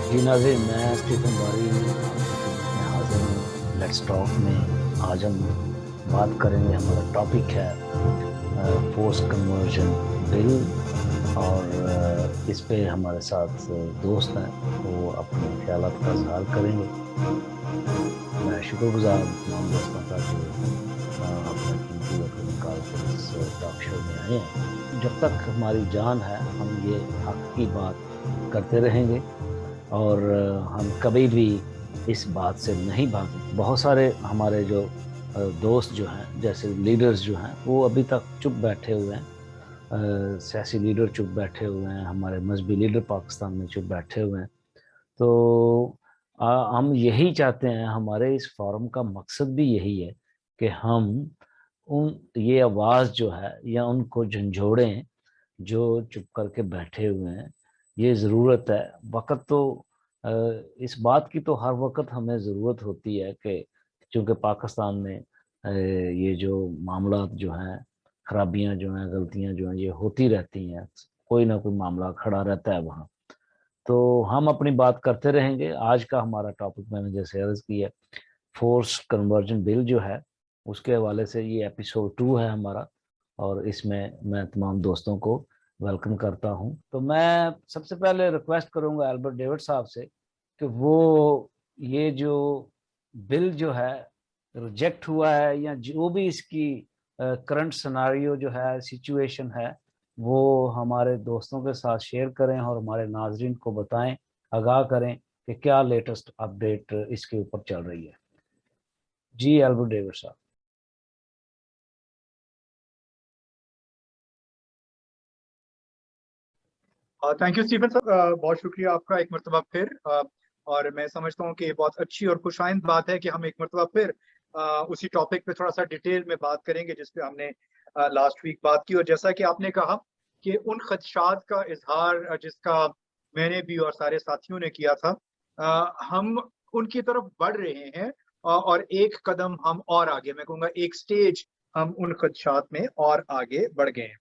जी नाज़रीन, मैं स्टीफन बारी आपकी खिदमत में हाजिर हूँ। लेट्स टॉक में आज हम बात करेंगे। हमारा टॉपिक है फोर्स कन्वर्जन बिल, और इस पे हमारे साथ दोस्त हैं, वो अपने ख्यालात का इजहार करेंगे। मैं शुक्रगुजार हूँ तमाम दोस्तों का जो अपना कीमती वक्त निकाल कर इस टॉक शो में आए हैं। जब तक हमारी जान है हम ये हक की बात करते रहेंगे, और हम कभी भी इस बात से नहीं भागेंगे। बहुत सारे हमारे जो दोस्त जो हैं, जैसे लीडर्स जो हैं, वो अभी तक चुप बैठे हुए हैं। सियासी लीडर चुप बैठे हुए हैं, हमारे मजहबी लीडर पाकिस्तान में चुप बैठे हुए हैं। तो हम यही चाहते हैं, हमारे इस फोरम का मकसद भी यही है कि हम उन ये आवाज़ जो है या उनको झंझोड़ें जो चुप करके बैठे हुए हैं। ये ज़रूरत है। वक़्त तो अ, इस बात की तो हर वक़्त हमें ज़रूरत होती है कि चूँकि पाकिस्तान में ये जो मामलात जो हैं, खराबियाँ जो हैं, गलतियाँ जो हैं, ये होती रहती हैं। कोई ना कोई मामला खड़ा रहता है वहाँ। तो हम अपनी बात करते रहेंगे। आज का हमारा टॉपिक मैंने जैसे अर्ज़ किया, फोर्स कन्वर्जन बिल जो है, उसके हवाले से ये एपिसोड 2 है हमारा, और इसमें मैं तमाम दोस्तों को वेलकम करता हूँ। तो मैं सबसे पहले रिक्वेस्ट करूँगा एल्बर्ट डेविड साहब से कि वो ये जो बिल जो है रिजेक्ट हुआ है, या जो भी इसकी करंट सिनेरियो जो है, सिचुएशन है, वो हमारे दोस्तों के साथ शेयर करें और हमारे नाजरीन को बताएं, आगाह करें कि क्या लेटेस्ट अपडेट इसके ऊपर चल रही है। जी एल्बर्ट डेविड साहब। थैंक यू स्टीफन सर, बहुत शुक्रिया आपका एक मरतबा फिर। और मैं समझता हूँ कि ये बहुत अच्छी और खुशाइंद बात है कि हम एक मरतबा फिर उसी टॉपिक पे थोड़ा सा डिटेल में बात करेंगे जिस पे हमने लास्ट वीक बात की। और जैसा कि आपने कहा कि उन खदशात का इजहार जिसका मैंने भी और सारे साथियों ने किया था, हम उनकी तरफ बढ़ रहे हैं। और एक कदम हम और आगे, मैं कहूँगा एक स्टेज हम उन खदशात में और आगे बढ़ गए हैं।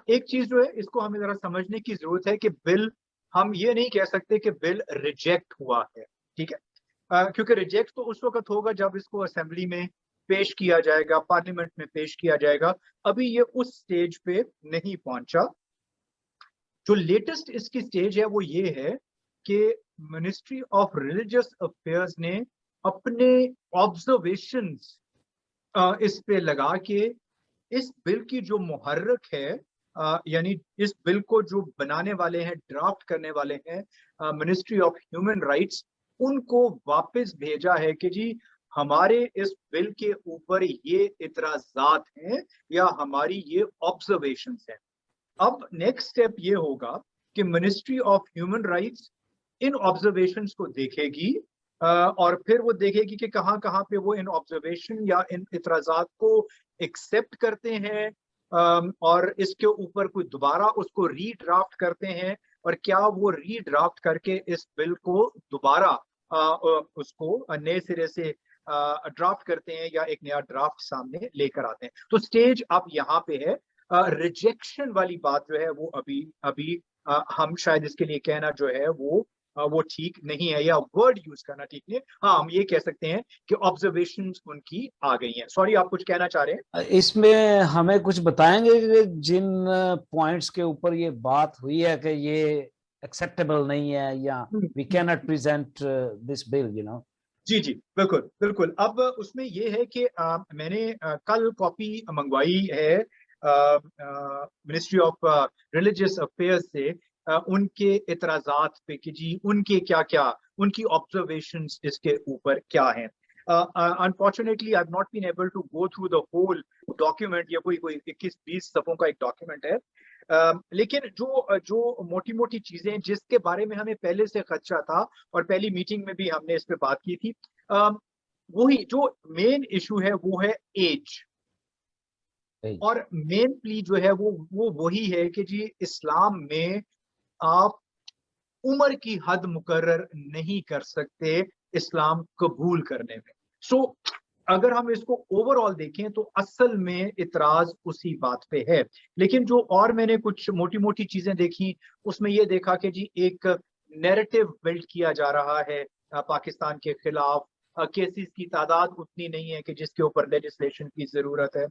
एक चीज जो है इसको हमें जरा समझने की जरूरत है कि बिल, हम ये नहीं कह सकते कि बिल रिजेक्ट हुआ है, ठीक है। क्योंकि रिजेक्ट तो उस वक्त होगा जब इसको असेंबली में पेश किया जाएगा, पार्लियामेंट में पेश किया जाएगा। अभी ये उस स्टेज पे नहीं पहुंचा। जो लेटेस्ट इसकी स्टेज है वो ये है कि मिनिस्ट्री ऑफ रिलीजियस अफेयर्स ने अपने ऑब्जर्वेशंस इस पे लगा के इस बिल की जो मुहर्रक है, यानी इस बिल को जो बनाने वाले हैं, ड्राफ्ट करने वाले हैं मिनिस्ट्री ऑफ ह्यूमन राइट्स, उनको वापस भेजा है कि जी हमारे इस बिल के ऊपर ये इतराजात हैं या हमारी ये ऑब्जर्वेशंस हैं। अब नेक्स्ट स्टेप ये होगा कि ministry of human rights in observations को देखेगी, और फिर वो देखेगी कि कहाँ कहाँ पे वो इन ऑब्जर्वेशन या इन इतराजात को एक्सेप्ट करते हैं, और इसके ऊपर कोई दोबारा उसको रीड्राफ्ट करते हैं, और क्या वो रीड्राफ्ट करके इस बिल को दोबारा उसको नए सिरे से ड्राफ्ट करते हैं या एक नया ड्राफ्ट सामने लेकर आते हैं। तो स्टेज अब यहाँ पे है। रिजेक्शन वाली बात जो है वो अभी अभी हम शायद इसके लिए कहना जो है वो ठीक नहीं है, या वर्ड यूज करना ठीक नहीं है। हाँ, हम ये कह सकते हैं कि ऑब्जर्वेशंस उनकी आ गई हैं। सॉरी, आप कुछ कहना चाह रहे हैं? इसमें हमें कुछ बताएंगे कि जिन पॉइंट्स के ऊपर ये बात हुई है कि ये एक्सेप्टेबल नहीं है, या we can not present this bill, you know. जी जी, बिल्कुल बिल्कुल। अब उसमें ये है कि मैंने कल कॉपी मंगवाई है मिनिस्ट्री ऑफ रिलीजियस अफेयर्स से, उनके इतराजात पे कि जी उनके क्या क्या, उनकी ऑब्जर्वेशंस इसके ऊपर क्या हैं। Unfortunately I have not been able to go through the whole document. ये कोई कोई 21-20 सफ़ों का एक डॉक्यूमेंट है। लेकिन जो जो मोटी मोटी चीजें जिसके बारे में हमें पहले से खदशा था, और पहली मीटिंग में भी हमने इस पे बात की थी, वही जो मेन इशू है वो है एज। और मेन प्ली जो है वो वही है कि जी इस्लाम में आप उम्र की हद मुकर्रर नहीं कर सकते इस्लाम कबूल करने में। सो अगर हम इसको ओवरऑल देखें तो असल में इतराज उसी बात पे है। लेकिन जो और मैंने कुछ मोटी मोटी चीजें देखी, उसमें ये देखा कि जी एक نیریٹو بلڈ کیا جا رہا ہے پاکستان کے خلاف. کیسز کی تعداد اتنی نہیں ہے کہ جس کے اوپر لیجسلیشن کی ضرورت ہے.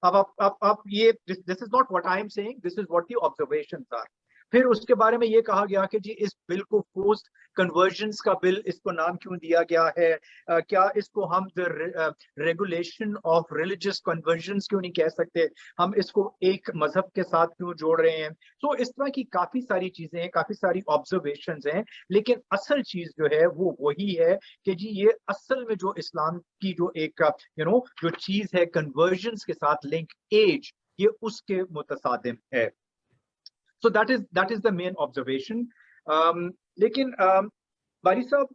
اب یہ this is not what I am seeing, this is what the observations are. پھر اس کے بارے میں یہ کہا گیا کہ جی اس بل کو فورسڈ کنورژنز کا بل اس کو نام کیوں دیا گیا ہے, کیا اس کو ہم ریگولیشن آف ریلیجس کنورژنز کیوں نہیں کہہ سکتے, ہم اس کو ایک مذہب کے ساتھ کیوں جوڑ رہے ہیں. تو اس طرح کی کافی ساری چیزیں ہیں, کافی ساری آبزرویشنز ہیں, لیکن اصل چیز جو ہے وہ وہی ہے کہ جی یہ اصل میں جو اسلام کی جو ایک جو چیز ہے کنورژنز کے ساتھ لنک ایج, یہ اس کے متصادم ہے. So that is the main observation. لیکن باری صاحب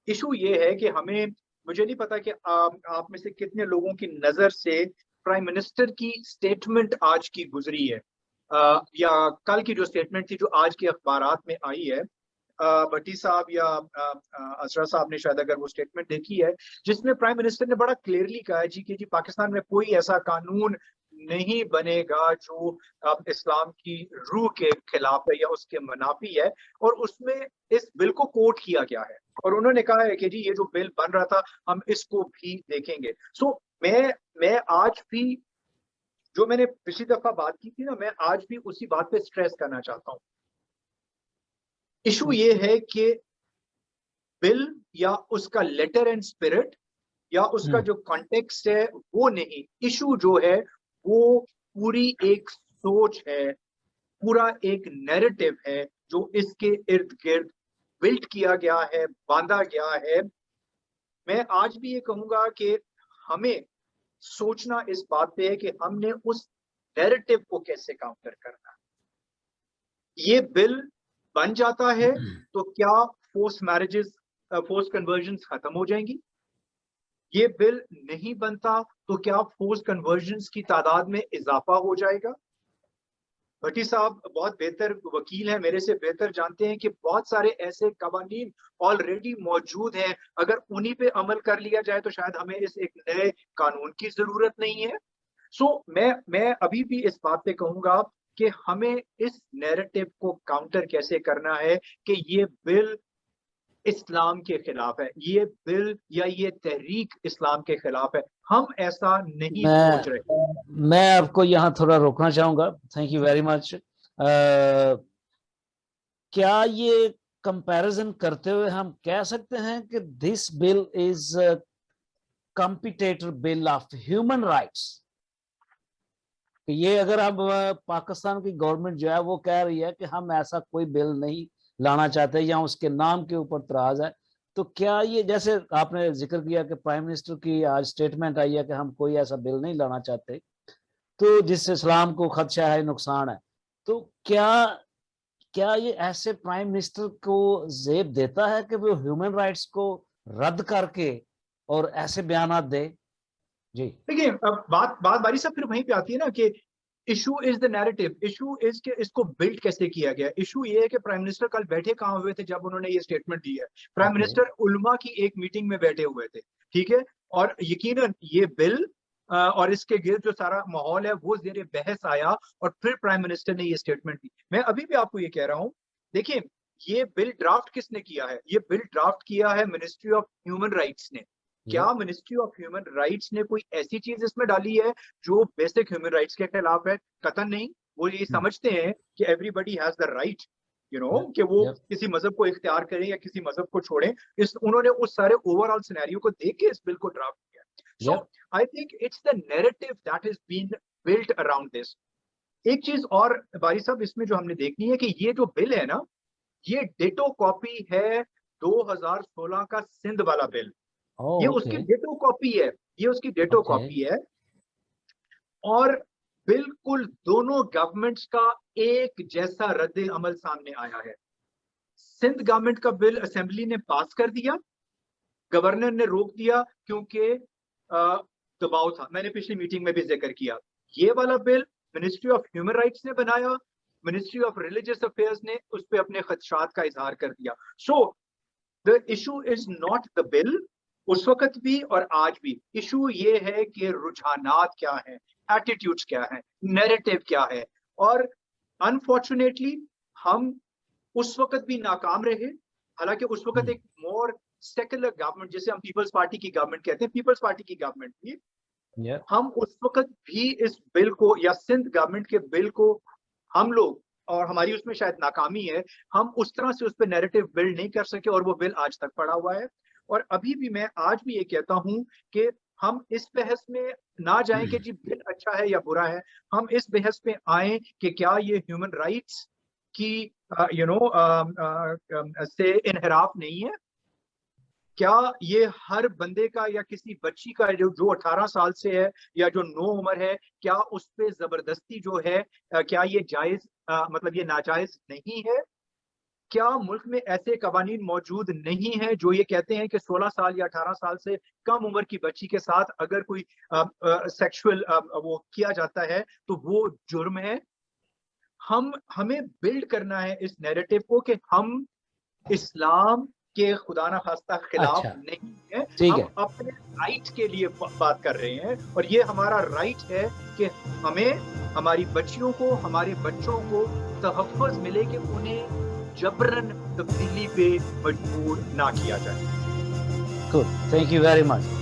ایشو یہ ہے کہ ہمیں, مجھے نہیں پتا کہ آپ میں سے کتنے لوگوں کی نظر سے پرائم منسٹر کی سٹیٹمنٹ آج کی گزری ہے, یا کل کی جو سٹیٹمنٹ تھی جو آج کے اخبارات میں آئی ہے. بھٹی صاحب یا اسرا صاحب نے شاید اگر وہ سٹیٹمنٹ دیکھی ہے, جس میں پرائم منسٹر نے بڑا کلیئرلی کہا ہے جی کہ جی پاکستان میں کوئی ایسا قانون نہیں بنے گا جو اسلام کی روح کے خلاف ہے یا اس کے منافی ہے, اور اس میں اس بل کو کوٹ کیا گیا ہے, اور انہوں نے کہا ہے کہ جی یہ جو بل بن رہا تھا ہم اس کو بھی دیکھیں گے. سو میں آج بھی, جو میں نے پچھلی دفعہ بات کی تھی نا, میں آج بھی اسی بات پہ سٹریس کرنا چاہتا ہوں. ایشو یہ ہے کہ بل یا اس کا لیٹر اینڈ اسپرٹ یا اس کا جو کانٹیکسٹ ہے وہ نہیں, ایشو جو ہے وہ پوری ایک سوچ ہے, پورا ایک نیریٹو ہے جو اس کے ارد گرد بلڈ کیا گیا ہے, باندھا گیا ہے. میں آج بھی یہ کہوں گا کہ ہمیں سوچنا اس بات پہ ہے کہ ہم نے اس نیریٹو کو کیسے کاؤنٹر کرنا. یہ بل بن جاتا ہے تو کیا فورس میرجز, فورس کنورژنز ختم ہو جائیں گی؟ یہ بل نہیں بنتا تو کیا فورس کنورژنز کی تعداد میں اضافہ ہو جائے گا؟ بھٹی صاحب بہت بہتر وکیل ہیں, میرے سے بہتر جانتے ہیں کہ بہت سارے ایسے قوانین آلریڈی موجود ہیں, اگر انہی پہ عمل کر لیا جائے تو شاید ہمیں اس ایک نئے قانون کی ضرورت نہیں ہے. سو میں ابھی بھی اس بات پہ کہوں گا کہ ہمیں اس نیریٹو کو کاؤنٹر کیسے کرنا ہے کہ یہ بل اسلام کے خلاف ہے, یہ بل یا یہ تحریک اسلام کے خلاف ہے. ہم ایسا نہیں سوچ رہے. میں آپ کو یہاں تھوڑا روکنا چاہوں گا. Thank you very much. کیا یہ کمپیریزن کرتے ہوئے ہم کہہ سکتے ہیں کہ this bill is competitor bill of human rights? کہ یہ اگر اب پاکستان کی گورنمنٹ جو ہے وہ کہہ رہی ہے کہ ہم ایسا کوئی بل نہیں لانا چاہتے یا اس کے نام کے اوپر تراز ہے, تو کیا یہ, جیسے آپ نے ذکر کیا کہ پرائم منسٹر کی آج سٹیٹمنٹ آئی ہے کہ ہم کوئی ایسا بل نہیں لانا چاہتے تو جس سے اسلام کو خدشہ ہے, نقصان ہے, تو کیا یہ ایسے پرائم منسٹر کو زیب دیتا ہے کہ وہ ہیومن رائٹس کو رد کر کے اور ایسے بیانات دے؟ جی دیکھیے بات باری صاحب پھر وہیں پہ آتی ہے نا کہ issue is the narrative, issue is کہ اس کو بلڈ کیسے کیا گیا. ایشو یہ ہے کہ پرائم منسٹر کل بیٹھے کہاں ہوئے تھے جب انہوں نے یہ سٹیٹمنٹ دی ہے؟ پرائم منسٹر علماء کی ایک میٹنگ میں بیٹھے ہوئے تھے, ٹھیک ہے, اور یقیناً یہ بل اور اس کے گرد جو سارا ماحول ہے وہ زیر بحث آیا, اور پھر پرائم منسٹر نے یہ سٹیٹمنٹ دی. میں ابھی بھی آپ کو یہ کہہ رہا ہوں, دیکھیں یہ بل ڈرافٹ کس نے کیا ہے؟ یہ بل ڈرافٹ کیا ہے منسٹری آف ہیومن رائٹس نے. کیا منسٹری آف ہیومن رائٹس نے کوئی ایسی چیز اس میں ڈالی ہے جو بیسک ہیومن رائٹس کے خلاف ہے؟ قطعاً نہیں. وہ یہ سمجھتے ہیں کہ everybody has the right کہ وہ کسی مذہب کو اختیار کریں یا کسی مذہب کو چھوڑیں. انہوں نے اس سارے اوور آل سینیریو کو دیکھ کے اس بل کو ڈرافٹ کیا. So I think it's the narrative that is been built around this. ایک چیز اور باری صاحب اس میں جو ہم نے دیکھنی ہے کہ یہ جو بل ہے نا, یہ ڈیٹو کاپی ہے 2016 کا سندھ والا بل. یہ اس کی ڈیٹو کاپی ہے, یہ اس کی ڈیٹو کاپی ہے, اور بالکل دونوں گورنمنٹس کا ایک جیسا رد عمل سامنے آیا ہے. سندھ گورنمنٹ کا بل اسمبلی نے پاس کر دیا, گورنر نے روک دیا کیونکہ دباؤ تھا. میں نے پچھلی میٹنگ میں بھی ذکر کیا. یہ والا بل منسٹری آف ہیومن رائٹس نے بنایا, منسٹری آف ریلیجس افیئرز نے اس پہ اپنے خدشات کا اظہار کر دیا. سو the issue is not the bill, اس وقت بھی اور آج بھی. ایشو یہ ہے کہ رجحانات کیا ہیں, ایٹیٹیوڈز کیا ہیں, نیریٹو کیا ہے. اور انفارچونیٹلی ہم उस वक्त भी नाकाम रहे। हालांकि उस वक्त एक मोर सेकुलर गवर्नमेंट, जिसे हम पीपल्स पार्टी की गवर्नमेंट कहते हैं, पीपल्स पार्टी की गवर्नमेंट थी, Yeah. हम उस वक्त भी इस बिल को या सिंध गवर्नमेंट के बिल को हम लोग, और हमारी उसमें शायद नाकामी है, हम उस तरह से उस पर नैरेटिव बिल्ड नहीं कर सके और वो बिल आज तक पड़ा हुआ है। और अभी भी मैं आज भी ये कहता हूं कि हम इस बहस में ना जाएं कि जी बिल अच्छा है या बुरा है, हम इस बहस में आए कि क्या ये ह्यूमन राइट्स की से इनहराफ नहीं है, क्या ये हर बंदे का या किसी बच्ची का जो 18 साल से है या जो 9 उम्र है, क्या उस पे जबरदस्ती जो है क्या ये जायज मतलब ये नाजायज नहीं है? क्या मुल्क में ऐसे कवानीन मौजूद नहीं है जो ये कहते हैं कि 16 साल या 18 साल से कम उम्र की बच्ची के साथ अगर कोई सेक्सुअल वो किया जाता है तो वो जुर्म है? हमें बिल्ड करना है इस नैरेटिव को कि हम इस्लाम के खुदा ना खास्ता खिलाफ अच्छा, नहीं है, ठीक हम है। अपने राइट के लिए बात कर रहे हैं, और ये हमारा राइट है कि हमें हमारी बच्चियों को, हमारे बच्चों को तहफ़्फ़ुज़ मिले कि उन्हें जबरन तब्दीली पे मजबूर ना किया जाए। Good. Thank you very much.